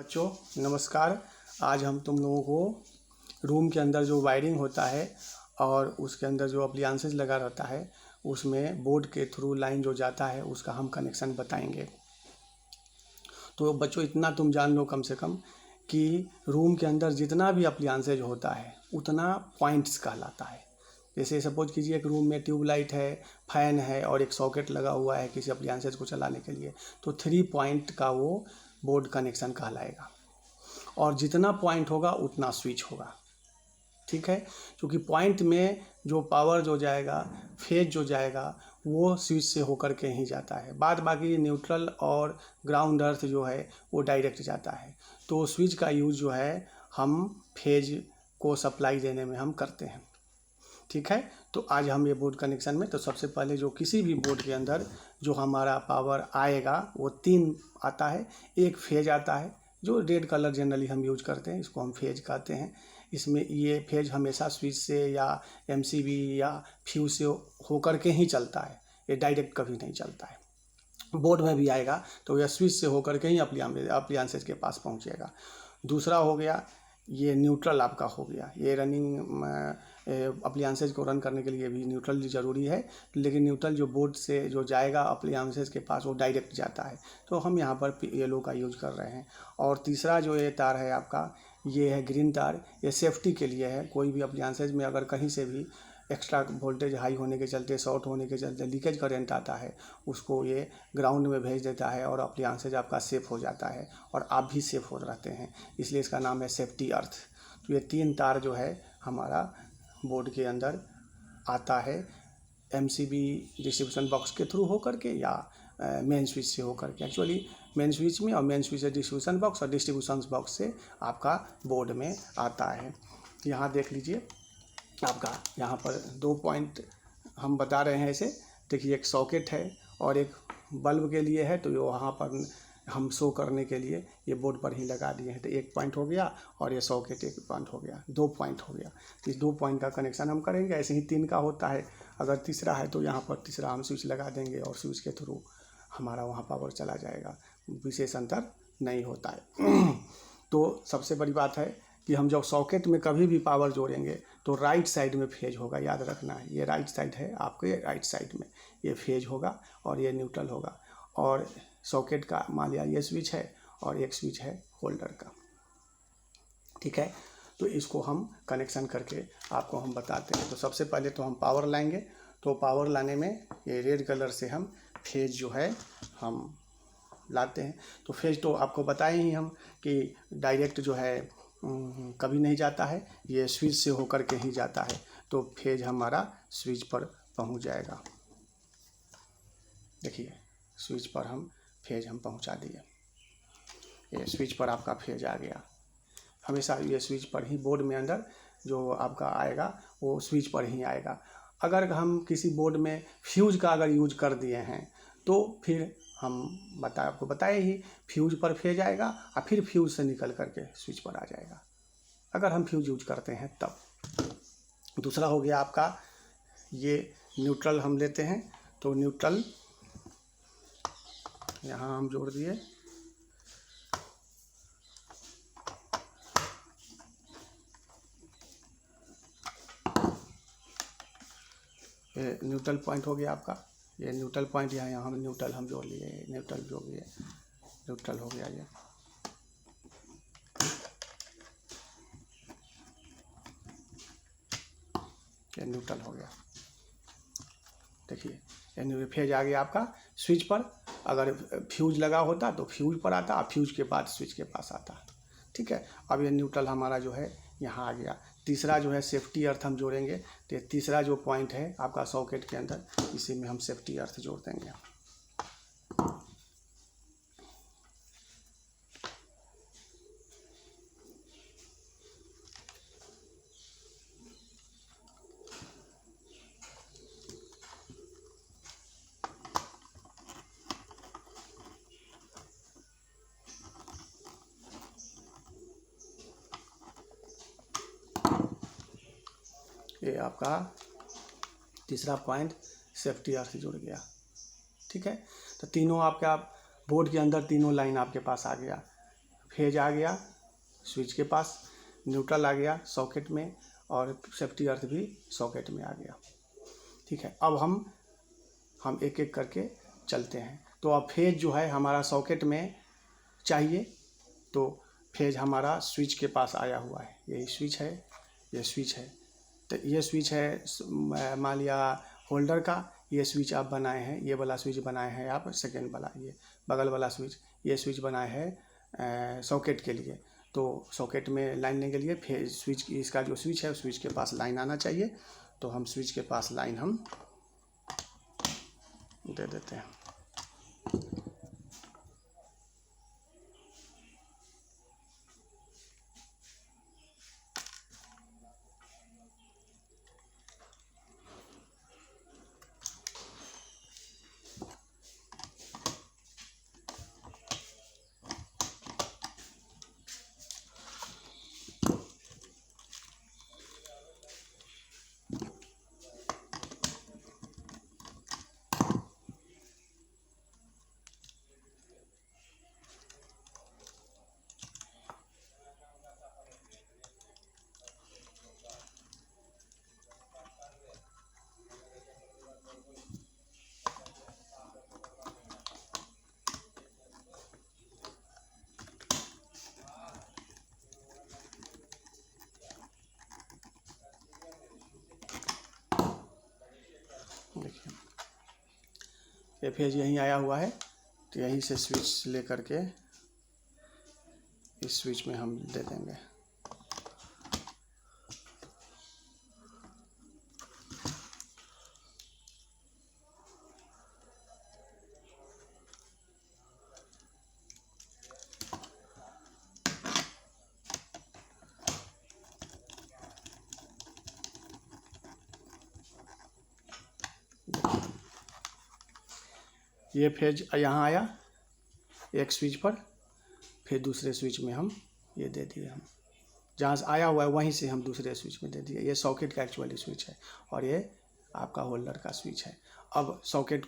बच्चों नमस्कार। आज हम तुम लोगों को रूम के अंदर जो वायरिंग होता है और उसके अंदर जो अप्लायंसेस लगा रहता है उसमें बोर्ड के थ्रू लाइन जो जाता है उसका हम कनेक्शन बताएंगे। तो बच्चों इतना तुम जान लो कम से कम कि रूम के अंदर जितना भी अप्लायंसेज होता है उतना पॉइंट्स कहलाता है। जैसे सपोज कीजिए एक रूम में ट्यूबलाइट है, फैन है और एक सॉकेट लगा हुआ है किसी अप्लायंसेज को चलाने के लिए, तो 3 पॉइंट का वो बोर्ड कनेक्शन कहलाएगा। और जितना पॉइंट होगा उतना स्विच होगा, ठीक है। क्योंकि पॉइंट में जो पावर जो जाएगा, फेज जो जाएगा वो स्विच से होकर के ही जाता है। बाद बाकी न्यूट्रल और ग्राउंड अर्थ जो है वो डायरेक्ट जाता है। तो स्विच का यूज़ जो है हम फेज को सप्लाई देने में हम करते हैं, ठीक है। तो आज हम ये बोर्ड कनेक्शन में, तो सबसे पहले जो किसी भी बोर्ड के अंदर जो हमारा पावर आएगा वो 3 आता है। एक फेज आता है जो रेड कलर जनरली हम यूज करते हैं, इसको हम फेज कहते हैं। इसमें ये फेज हमेशा स्विच से या एमसीबी या फ्यूज से होकर के ही चलता है, ये डायरेक्ट कभी नहीं चलता है। बोर्ड में भी आएगा तो यह स्विच से होकर के ही अप्लायंसेज के पास पहुंचेगा। दूसरा हो गया ये न्यूट्रल आपका हो गया। ये रनिंग अप्लायंसेज को रन करने के लिए भी न्यूट्रल ज़रूरी है, लेकिन न्यूट्रल जो बोर्ड से जो जाएगा अप्लायंसेज के पास वो डायरेक्ट जाता है, तो हम यहाँ पर येलो का यूज कर रहे हैं। और तीसरा जो ये तार है आपका, ये है ग्रीन तार। ये सेफ्टी के लिए है। कोई भी अप्लायंसेज में अगर कहीं से भी एक्स्ट्रा वोल्टेज हाई होने के चलते, शॉर्ट होने के चलते लीकेज करंट आता है, उसको ये ग्राउंड में भेज देता है और अप्लायंसेज आपका सेफ हो जाता है और आप भी सेफ हो रहते हैं, इसलिए इसका नाम है सेफ्टी अर्थ। तो ये 3 तार जो है हमारा बोर्ड के अंदर आता है, एमसीबी डिस्ट्रीब्यूशन बॉक्स के थ्रू होकर के या मेन स्विच से होकर के। एक्चुअली मेन स्विच में, और मेन स्विच से डिस्ट्रीब्यूशन बॉक्स और डिस्ट्रीब्यूशन बॉक्स से आपका बोर्ड में आता है। यहाँ देख लीजिए आपका, यहाँ पर 2 पॉइंट हम बता रहे हैं ऐसे। देखिए एक सॉकेट है और एक बल्ब के लिए है, तो वहाँ पर हम शो करने के लिए ये बोर्ड पर ही लगा दिए हैं। तो 1 पॉइंट हो गया और ये सॉकेट 1 पॉइंट हो गया, 2 पॉइंट हो गया। तो इस 2 पॉइंट का कनेक्शन हम करेंगे। ऐसे ही 3 का होता है। अगर तीसरा है तो यहाँ पर तीसरा हम स्विच लगा देंगे और स्विच के थ्रू हमारा वहाँ पावर चला जाएगा, विशेष अंतर नहीं होता है। तो सबसे बड़ी बात है कि हम जब सॉकेट में कभी भी पावर जोड़ेंगे तो राइट साइड में फेज होगा, याद रखना है। ये राइट साइड है आपके, राइट साइड में ये फेज होगा और ये न्यूट्रल होगा। और सॉकेट का मान लिया ये स्विच है और एक स्विच है होल्डर का, ठीक है। तो इसको हम कनेक्शन करके आपको हम बताते हैं। तो सबसे पहले तो हम पावर लाएंगे। तो पावर लाने में ये रेड कलर से हम फेज जो है हम लाते हैं। तो फेज तो आपको बताए ही हम कि डायरेक्ट जो है कभी नहीं जाता है, ये स्विच से होकर के ही जाता है। तो फेज हमारा स्विच पर पहुंच जाएगा। देखिए स्विच पर हम फेज हम पहुंचा दिए, ये स्विच पर आपका फेज आ गया। हमेशा ये स्विच पर ही बोर्ड में अंदर जो आपका आएगा वो स्विच पर ही आएगा। अगर हम किसी बोर्ड में फ्यूज का अगर यूज कर दिए हैं तो फिर हम आपको बताए ही, फ्यूज पर फेज आएगा और फिर फ्यूज से निकल करके स्विच पर आ जाएगा, अगर हम फ्यूज यूज करते हैं तब। दूसरा हो गया आपका ये न्यूट्रल हम लेते हैं। तो न्यूट्रल यहाँ हम जोड़ दिए। ये न्यूट्रल पॉइंट हो गया आपका। ये न्यूट्रल पॉइंट यहाँ हम न्यूट्रल हम जोड़ लिए, न्यूट्रल जोड़ लिए, न्यूट्रल हो गया ये न्यूट्रल हो गया। देखिए ये फेज आ गया आपका स्विच पर। अगर फ्यूज लगा होता तो फ्यूज पर आता और फ्यूज के बाद स्विच के पास आता, ठीक है। अब ये न्यूट्रल हमारा जो है यहाँ आ गया। तीसरा जो है सेफ्टी अर्थ हम जोड़ेंगे। तो तीसरा जो पॉइंट है आपका सॉकेट के अंदर, इसी में हम सेफ्टी अर्थ जोड़ देंगे। ये आपका तीसरा पॉइंट सेफ्टी अर्थ जुड़ गया, ठीक है। तो तीनों आपका बोर्ड के अंदर तीनों लाइन आपके पास आ गया। फेज आ गया स्विच के पास, न्यूट्रल आ गया सॉकेट में, और सेफ्टी अर्थ भी सॉकेट में आ गया। ठीक है, अब हम एक एक करके चलते हैं। तो अब फेज जो है हमारा सॉकेट में चाहिए, तो फेज हमारा स्विच के पास आया हुआ है। यही स्विच है, ये स्विच है। तो ये स्विच है मान लिया होल्डर का, ये स्विच आप बनाए हैं, ये वाला स्विच बनाए हैं आप सेकेंड वाला, ये बगल वाला स्विच, ये स्विच बनाए हैं सॉकेट के लिए। तो सॉकेट में लाइन लेने के लिए फिर स्विच, इसका जो स्विच है स्विच के पास लाइन आना चाहिए। तो हम स्विच के पास लाइन हम दे देते हैं। देखिए ये फेज यहीं आया हुआ है, तो यहीं से स्विच ले करके इस स्विच में हम दे देंगे। ये फेज यहाँ आया एक स्विच पर, फिर दूसरे स्विच में हम ये दे दिए, हम जहाँ से आया हुआ है वहीं से हम दूसरे स्विच में दे दिए। ये सॉकेट का एक्चुअली स्विच है और ये आपका होल्डर का स्विच है। अब सॉकेट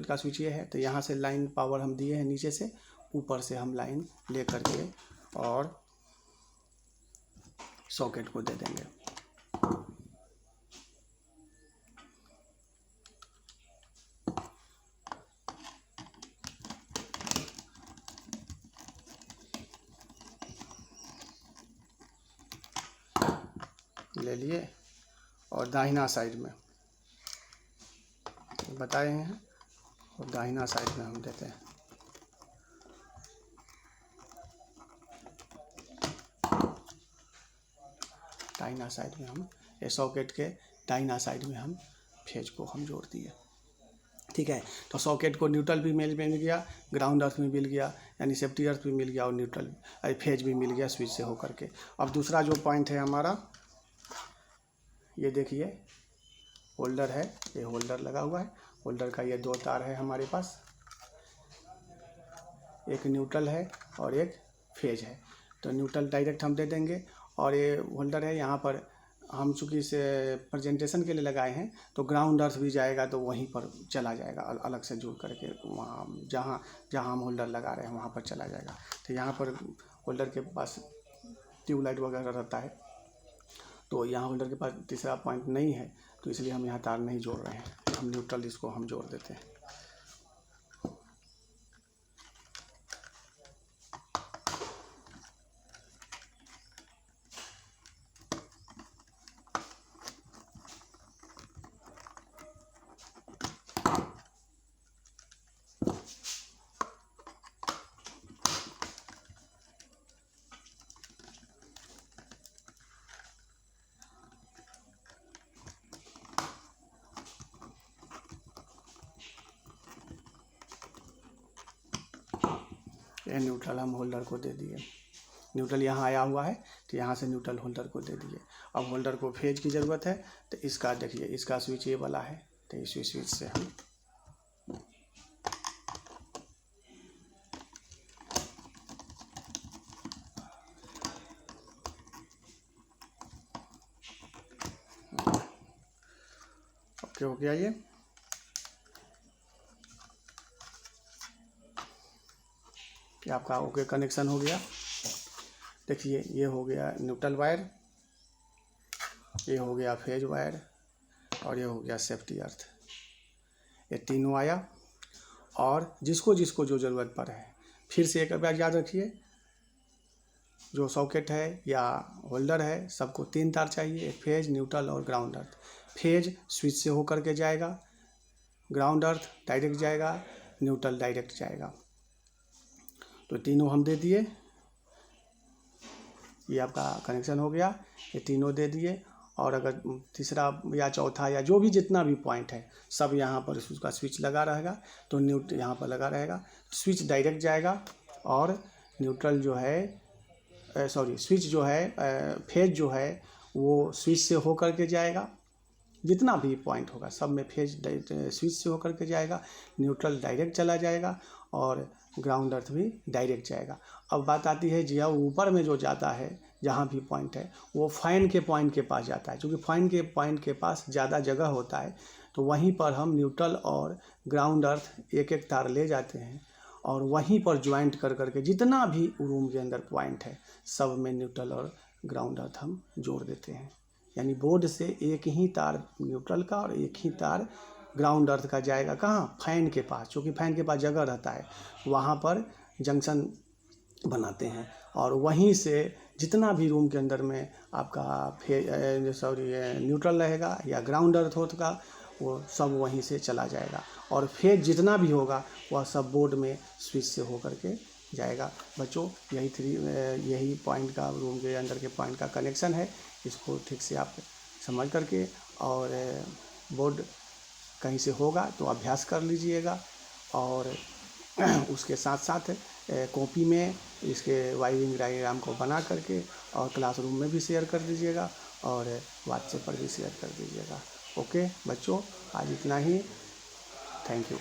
का स्विच ये है, तो यहाँ से लाइन पावर हम दिए हैं नीचे से, ऊपर से हम लाइन ले करके और सॉकेट को दे देंगे। ले लिए और दाहिना साइड में बताए हैं, और दाहिना साइड में हम देते हैं। दाहिना साइड में हम ये सॉकेट के दाहिना साइड में हम फेज को हम जोड़ दिए। ठीक है, तो सॉकेट को न्यूट्रल भी मिल गया, ग्राउंड अर्थ भी मिल गया, यानी सेफ्टी अर्थ भी मिल गया, और न्यूट्रल फेज भी मिल गया स्विच से होकर के। अब दूसरा जो पॉइंट है हमारा, ये देखिए होल्डर है, ये होल्डर लगा हुआ है। होल्डर का ये दो तार है हमारे पास, एक न्यूट्रल है और एक फेज है। तो न्यूट्रल डायरेक्ट हम दे देंगे, और ये होल्डर है, यहाँ पर हम चूँकि इसे प्रेजेंटेशन के लिए लगाए हैं, तो ग्राउंड अर्थ भी जाएगा तो वहीं पर चला जाएगा, अलग से जुड़ करके वहाँ जहाँ हम होल्डर लगा रहे हैं वहाँ पर चला जाएगा। तो यहाँ पर होल्डर के पास ट्यूबलाइट वगैरह रहता है, तो यहाँ होल्डर के पास तीसरा पॉइंट नहीं है, तो इसलिए हम यहाँ तार नहीं जोड़ रहे हैं, हम न्यूट्रल इसको हम जोड़ देते हैं। ये न्यूट्रल हम होल्डर को दे दिए, न्यूट्रल यहाँ आया हुआ है, तो यहाँ से न्यूट्रल होल्डर को दे दिए। अब होल्डर को फेज की ज़रूरत है, तो इसका देखिए इसका स्विच ये वाला है, तो इसी स्विच से हम ओके हो गया। ये आपका ओके कनेक्शन हो गया। देखिए ये हो गया न्यूट्रल वायर, ये हो गया फेज वायर और ये हो गया सेफ्टी अर्थ। ये तीनों आया और जिसको जिसको जो ज़रूरत पड़े है, फिर से एक बार याद रखिए, जो सॉकेट है या होल्डर है सबको 3 तार चाहिए, एक फेज, न्यूट्रल और ग्राउंड अर्थ। फेज स्विच से होकर के जाएगा, ग्राउंड अर्थ डायरेक्ट जाएगा, न्यूट्रल डायरेक्ट जाएगा। तो तीनों हम दे दिए, ये आपका कनेक्शन हो गया, ये तीनों दे दिए। और अगर तीसरा या चौथा या जो भी जितना भी पॉइंट है सब यहाँ पर उसका स्विच लगा रहेगा, तो न्यूट्रल यहाँ पर लगा रहेगा, स्विच डायरेक्ट जाएगा और न्यूट्रल जो है स्विच जो है फेज जो है वो स्विच से होकर के जाएगा, जितना भी पॉइंट होगा सब में फेज स्विच से होकर के जाएगा, न्यूट्रल डायरेक्ट चला जाएगा और ग्राउंड अर्थ भी डायरेक्ट जाएगा। अब बात आती है जी, ऊपर में जो जाता है जहाँ भी पॉइंट है वो फैन के पॉइंट के पास जाता है, क्योंकि फैन के पॉइंट के पास ज़्यादा जगह होता है, तो वहीं पर हम न्यूट्रल और ग्राउंड अर्थ एक एक तार ले जाते हैं और वहीं पर ज्वाइंट कर करके जितना भी रूम के अंदर पॉइंट है सब में न्यूट्रल और ग्राउंड अर्थ हम जोड़ देते हैं। यानी बोर्ड से एक ही तार न्यूट्रल का और एक ही तार ग्राउंड अर्थ का जाएगा कहाँ, फैन के पास, क्योंकि फैन के पास जगह रहता है, वहाँ पर जंक्शन बनाते हैं और वहीं से जितना भी रूम के अंदर में आपका न्यूट्रल रहेगा या ग्राउंड अर्थ होगा वो सब वहीं से चला जाएगा और फेज जितना भी होगा वह सब बोर्ड में स्विच से होकर के जाएगा। बच्चों यही पॉइंट का रूम के अंदर के पॉइंट का कनेक्शन है, इसको ठीक से आप समझ करके और बोर्ड कहीं से होगा तो अभ्यास कर लीजिएगा और उसके साथ साथ कॉपी में इसके वायरिंग डायग्राम को बना करके और क्लासरूम में भी शेयर कर दीजिएगा और व्हाट्सएप पर भी शेयर कर दीजिएगा। ओके बच्चों, आज इतना ही। Thank you.